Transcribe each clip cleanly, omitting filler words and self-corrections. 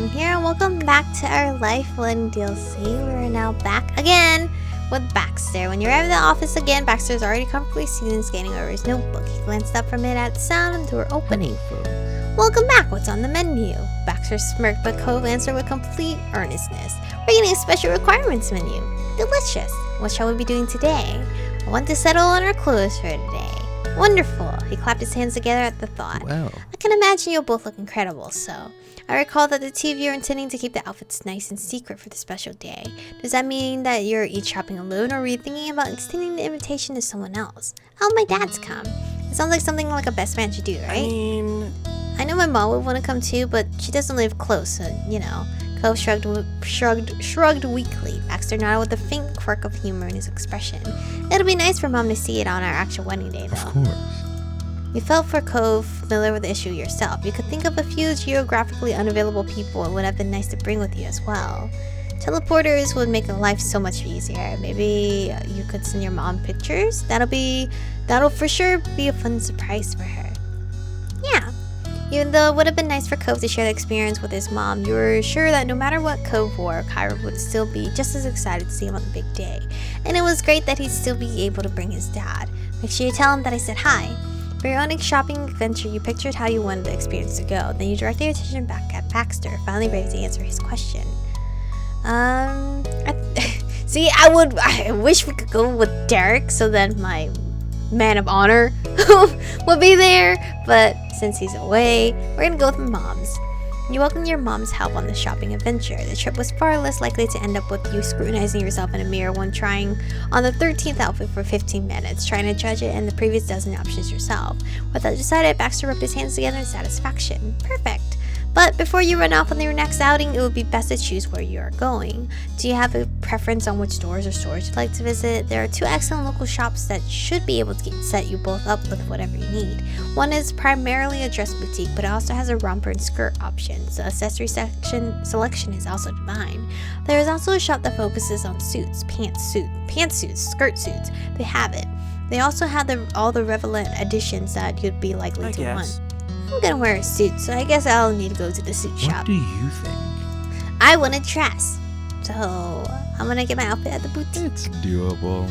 Aromie here, and welcome back to our Life 1 DLC. We're now back again with Baxter. When you arrive at the office again, Baxter is already comfortably seated and scanning over his notebook. He glanced up from it at the sound of the door opening. Welcome back, what's on the menu? Baxter smirked, but Cove answered with complete earnestness. We're getting a special requirements menu. Delicious. What shall we be doing today? I want to settle on our clothes for today. Wonderful. He clapped his hands together at the thought. Wow. I can imagine you'll both look incredible, so. I recall that the two of you are intending to keep the outfits nice and secret for the special day. Does that mean that you're each shopping alone, or were you thinking about extending the invitation to someone else? How my dad's come? It sounds like something like a best man should do, right? I know my mom would want to come too, but she doesn't live close, so, you know. Cove shrugged weakly. Baxter nodded with a faint quirk of humor in his expression. It'll be nice for Mom to see it on our actual wedding day, though. Of course. You felt for Cove familiar with the issue yourself. You could think of a few geographically unavailable people it would have been nice to bring with you as well. Teleporters would make life so much easier. Maybe you could send your mom pictures. That'll for sure be a fun surprise for her. Yeah. Even though it would have been nice for Cove to share the experience with his mom, you were sure that no matter what Cove wore, Kyra would still be just as excited to see him on the big day. And it was great that he'd still be able to bring his dad. Make sure you tell him that I said hi. For your own shopping adventure, you pictured how you wanted the experience to go. Then you directed your attention back at Baxter, finally ready to answer his question. See, I wish we could go with Derek so then my man of honor will be there, but since he's away, we're gonna go with Mom's. You welcomed your mom's help on the shopping adventure. The trip was far less likely to end up with you scrutinizing yourself in a mirror when trying on the 13th outfit for 15 minutes, trying to judge it and the previous dozen options yourself. With that decided, Baxter rubbed his hands together in satisfaction. Perfect. But before you run off on your next outing, it would be best to choose where you are going. Do you have a preference on which stores or stores you'd like to visit? There are two excellent local shops that should be able to set you both up with whatever you need. One is primarily a dress boutique, but it also has a romper and skirt options. The accessory selection is also divine. There is also a shop that focuses on suits, pantsuits, skirt suits. They have it. They also have all the relevant additions that you'd be likely to want. I'm gonna wear a suit, so I guess I'll need to go to the suit shop. What do you think? I want a dress, so I'm gonna get my outfit at the boutique. It's doable.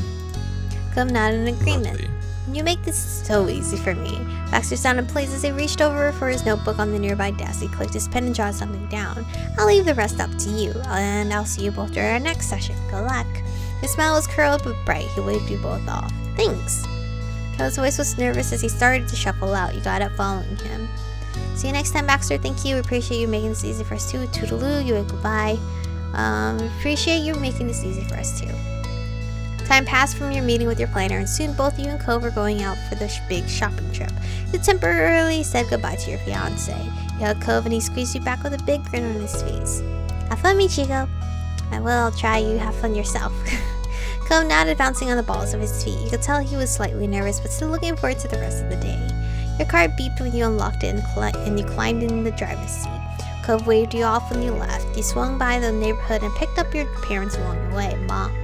Come nodded in agreement. Lovely. You make this so easy for me. Baxter sounded pleased as he reached over for his notebook on the nearby desk. He clicked his pen and jotted something down. I'll leave the rest up to you, and I'll see you both during our next session. Good luck. His smile was curled but bright. He waved you both off. Thanks. His voice was nervous as he started to shuffle out. You got up following him. See you next time, Baxter. Thank you. We appreciate you making this easy for us too. Toodaloo. You wave goodbye. Appreciate you making this easy for us too. Time passed from your meeting with your planner, and soon both you and Cove were going out for the big shopping trip. You temporarily said goodbye to your fiance. You hugged Cove and he squeezed you back with a big grin on his face. Have fun, Michiko. I will try. You have fun yourself. Cove nodded, bouncing on the balls of his feet. You could tell he was slightly nervous, but still looking forward to the rest of the day. Your car beeped when you unlocked it and you climbed in the driver's seat. Cove waved you off when you left. You swung by the neighborhood and picked up your parents along the way.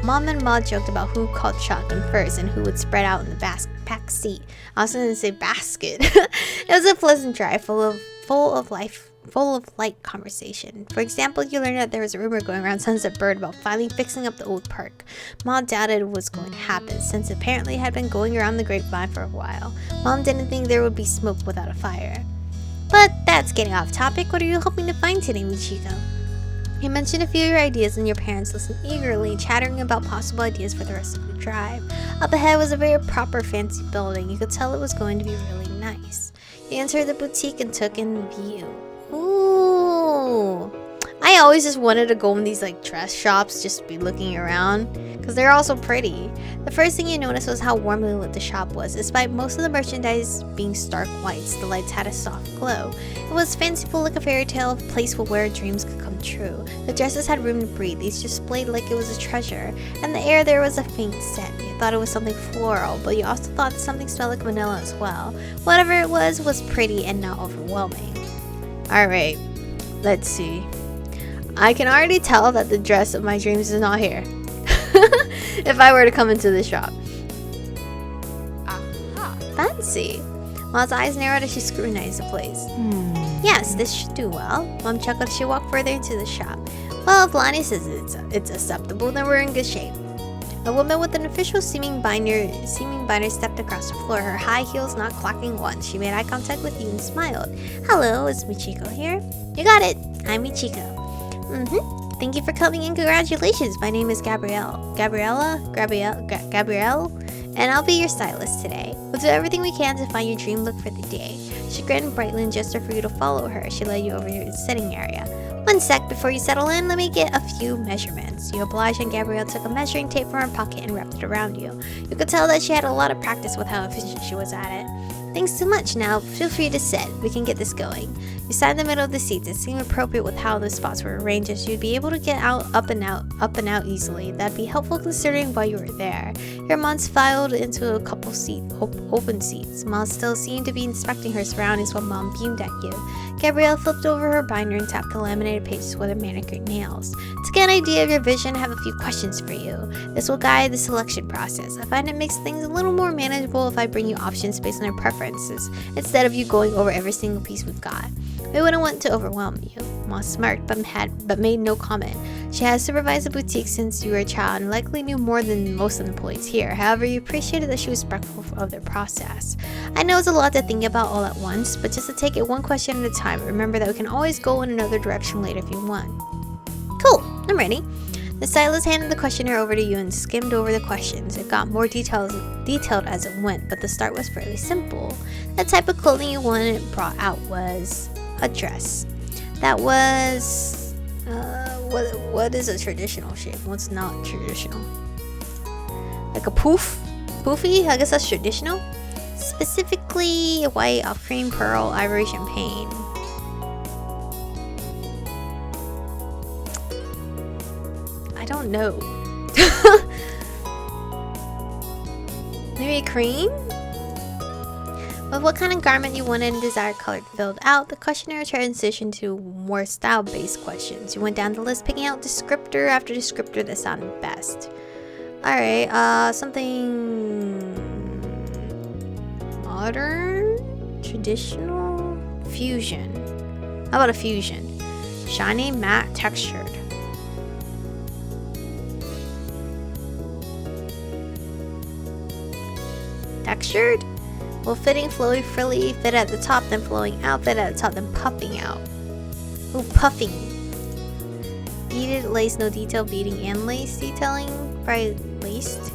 Mom and Ma joked about who called shotgun first and who would spread out in the back seat. I was going to say basket. It was a pleasant drive, full of light conversation. For example, you learned that there was a rumor going around Sunset Bird about finally fixing up the old park. Mom doubted it was going to happen, since apparently it had been going around the grapevine for a while. Mom didn't think there would be smoke without a fire. But that's getting off topic. What are you hoping to find today, Michiko? You mentioned a few of your ideas and your parents listened eagerly, chattering about possible ideas for the rest of the drive. Up ahead was a very proper fancy building. You could tell it was going to be really nice. You entered the boutique and took in the view. Ooh, I always just wanted to go in these like dress shops, just be looking around, because they're all so pretty. The first thing you noticed was how warmly lit the shop was. Despite most of the merchandise being stark whites, the lights had a soft glow. It was fanciful like a fairy tale, a place where dreams could come true. The dresses had room to breathe, each displayed like it was a treasure, and the air there was a faint scent. You thought it was something floral, but you also thought something smelled like vanilla as well. Whatever it was pretty and not overwhelming. Alright, let's see. I can already tell that the dress of my dreams is not here. If I were to come into the shop. Aha, fancy. Ma's eyes narrowed as she scrutinized the place. Yes, this should do well. Mom chuckled as she walked further into the shop. Well, if Lonnie says it's acceptable, then we're in good shape. A woman with an official seeming binder stepped across the floor, her high heels not clocking once. She made eye contact with you and smiled. Hello, is Michiko here? You got it. I'm Michiko. Thank you for coming in. Congratulations. My name is Gabrielle, and I'll be your stylist today. We'll do everything we can to find your dream look for the day. She grinned brightly and gestured for you to follow her. She led you over to the sitting area. One sec before you settle in, let me get a few measurements. You obliged, and Gabrielle took a measuring tape from her pocket and wrapped it around you. You could tell that she had a lot of practice with how efficient she was at it. Thanks so much. Now, feel free to sit. We can get this going. You sat in the middle of the seats. It seemed appropriate with how the spots were arranged, as you'd be able to get up and out easily. That'd be helpful considering why you were there. Your mons filed into a couple open seats. Mom still seemed to be inspecting her surroundings while Mom beamed at you. Gabrielle flipped over her binder and tapped the laminated pages with her manicured nails. To get an idea of your vision, I have a few questions for you. This will guide the selection process. I find it makes things a little more manageable if I bring you options based on your preferences, instead of you going over every single piece we've got. We wouldn't want to overwhelm you. Ma smirked but made no comment. She has supervised the boutique since you were a child and likely knew more than most of the employees here. However, you appreciated that she was respectful of their process. I know it's a lot to think about all at once, but just to take it one question at a time. Remember that we can always go in another direction later if you want. Cool, I'm ready. The stylist handed the questionnaire over to you and skimmed over the questions. It got more detailed as it went, but the start was fairly simple. The type of clothing you wanted brought out was a dress. That was what is a traditional shape? What's not traditional? Like a poofy? I guess that's traditional. Specifically, white, off cream, pearl, ivory, champagne. I don't know. Maybe cream? With what kind of garment you wanted and desired color filled out, the questionnaire transitioned to more style-based questions. You went down the list, picking out descriptor after descriptor that sounded best. Alright, something modern, traditional, fusion. How about a fusion? Shiny, matte, textured. Textured? Well, fitting, flowy, frilly, fit at the top, then flowing out, fit at the top, then puffing out. Ooh, puffing. Beaded, lace, no detail, beading and lace detailing. Probably laced.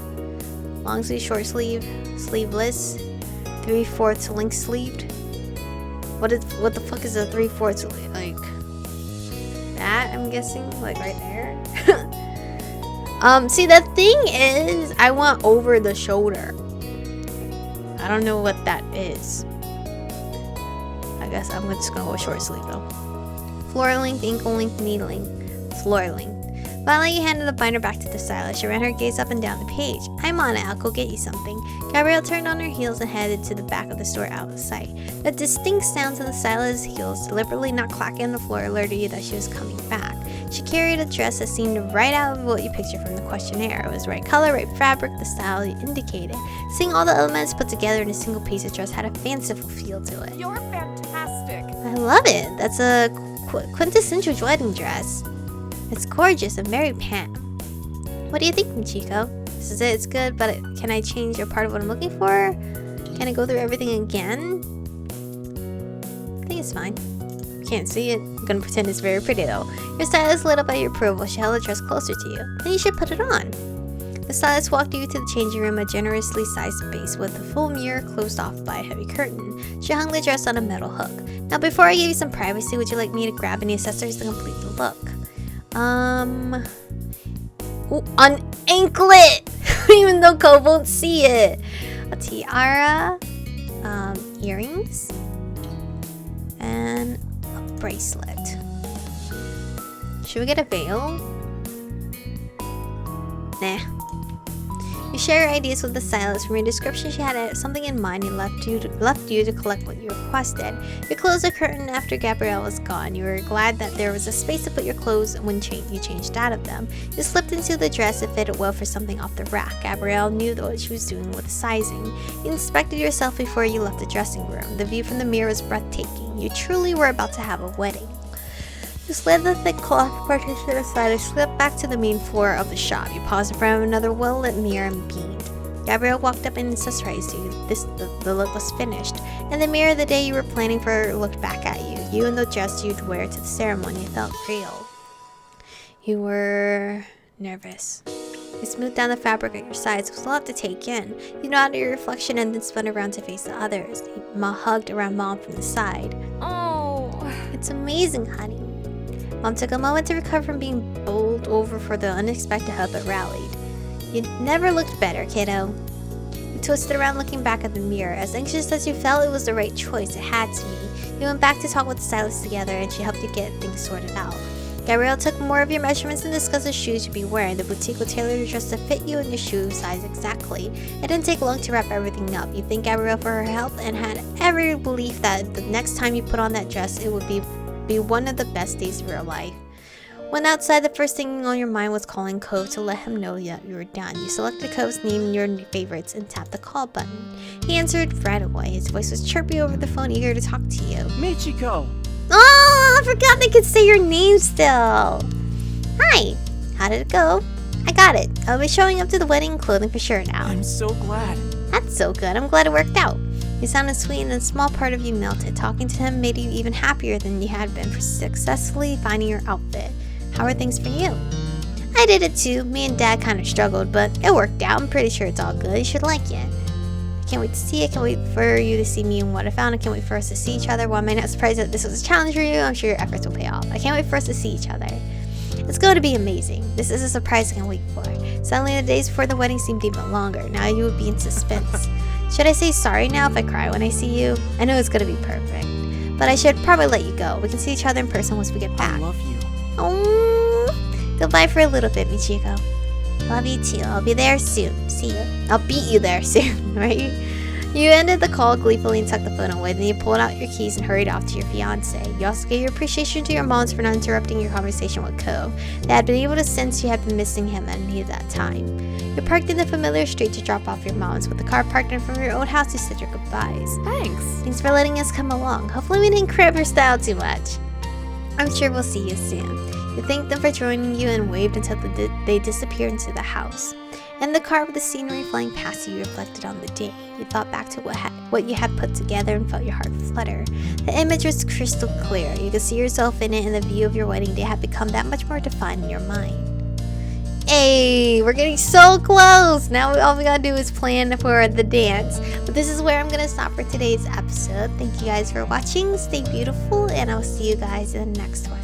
Long sleeve, short sleeve, sleeveless. 3/4 length sleeved. What the fuck is a 3/4 like? That, I'm guessing, like right there. See, the thing is, I want over the shoulder. I don't know what that is. I guess I'm just gonna go short sleeve though. Floor length, ankle length, knee length, floor length. Finally, you handed the binder back to the stylist. She ran her gaze up and down the page. I'm on it, I'll go get you something. Gabrielle turned on her heels and headed to the back of the store out of sight. The distinct sounds of the stylist's heels deliberately not clacking on the floor alerted you that she was coming back. She carried a dress that seemed right out of what you pictured from the questionnaire. It was right color, right fabric, the style you indicated. Seeing all the elements put together in a single piece of dress had a fanciful feel to it. You're fantastic. I love it. That's a quintessential wedding dress. It's gorgeous and very pant. What do you think, Michiko? This is it, it's good, but can I change a part of what I'm looking for? Can I go through everything again? I think it's fine. Can't see it. I'm gonna pretend it's very pretty though. Your stylist lit up by your approval. She held the dress closer to you. Then you should put it on. The stylist walked you to the changing room, a generously sized space with a full mirror closed off by a heavy curtain. She hung the dress on a metal hook. Now, before I give you some privacy, would you like me to grab any accessories to complete the look? Ooh, an anklet! Even though Cole won't see it. A tiara, earrings, and a bracelet. Should we get a veil? Nah. You share your ideas with the stylist. From your description, she had something in mind and left you to collect what you requested. You closed the curtain after Gabrielle was gone. You were glad that there was a space to put your clothes when you changed out of them. You slipped into the dress. It fitted well for something off the rack. Gabrielle knew what she was doing with the sizing. You inspected yourself before you left the dressing room. The view from the mirror was breathtaking. You truly were about to have a wedding. You slid the thick cloth partition aside and slipped back to the main floor of the shop. You paused in front of another well-lit mirror and beamed. Gabrielle walked up and surprised you. The look was finished. In the mirror, the day you were planning for looked back at you. You and the dress you'd wear to the ceremony felt real. You were nervous. You smoothed down the fabric at your sides. It was a lot to take in. You nodded your reflection and then spun around to face the others. You hugged around Mom from the side. Oh, it's amazing, honey. Mom took a moment to recover from being bowled over for the unexpected hug but rallied. You never looked better, kiddo. You twisted around looking back at the mirror. As anxious as you felt, it was the right choice. It had to be. You went back to talk with the stylist together and she helped you get things sorted out. Gabrielle took more of your measurements and discussed the shoes you'd be wearing. The boutique would tailor your dress to fit you and your shoe size exactly. It didn't take long to wrap everything up. You thanked Gabrielle for her help and had every belief that the next time you put on that dress, it would be one of the best days of your life. When outside, the first thing on your mind was calling Cove to let him know that you were done. You selected Cove's name in your favorites and tapped the call button. He answered right away. His voice was chirpy over the phone, eager to talk to you. Michiko! Oh, I forgot they could say your name still. Hi, how did it go? I got it. I'll be showing up to the wedding in clothing for sure now. I'm so glad. That's so good. I'm glad it worked out. You sounded sweet and a small part of you melted. Talking to him made you even happier than you had been for successfully finding your outfit. How are things for you? I did it too. Me and Dad kind of struggled, but it worked out. I'm pretty sure it's all good. You should like it. I can't wait to see it. I can't wait for you to see me and what I found. I can't wait for us to see each other. While I may not surprised that this was a challenge for you, I'm sure your efforts will pay off. I can't wait for us to see each other. It's going to be amazing. This is a surprise I can't wait for. Suddenly the days before the wedding seemed even longer. Now you would be in suspense. Should I say sorry now if I cry when I see you? I know it's going to be perfect. But I should probably let you go. We can see each other in person once we get back. I love you. Oh, goodbye for a little bit, Michiko. Love you too. I'll be there soon. See you. I'll beat you there soon, right? You ended the call gleefully and tucked the phone away. Then you pulled out your keys and hurried off to your fiancé. You also gave your appreciation to your moms for not interrupting your conversation with Cove. They had been able to sense you had been missing him and needed that time. You parked in the familiar street to drop off your moms. With the car parked in front of your old house, you said your goodbyes. thanks. Thanks for letting us come along. Hopefully we didn't cramp your style too much. I'm sure we'll see you soon. You thanked them for joining you and waved until they disappeared into the house. In the car with the scenery flying past you, you reflected on the day. You thought back to what you had put together and felt your heart flutter. The image was crystal clear. You could see yourself in it, and the view of your wedding day had become that much more defined in your mind. Hey, we're getting so close! Now all we gotta do is plan for the dance. But this is where I'm gonna stop for today's episode. Thank you guys for watching. Stay beautiful, and I'll see you guys in the next one.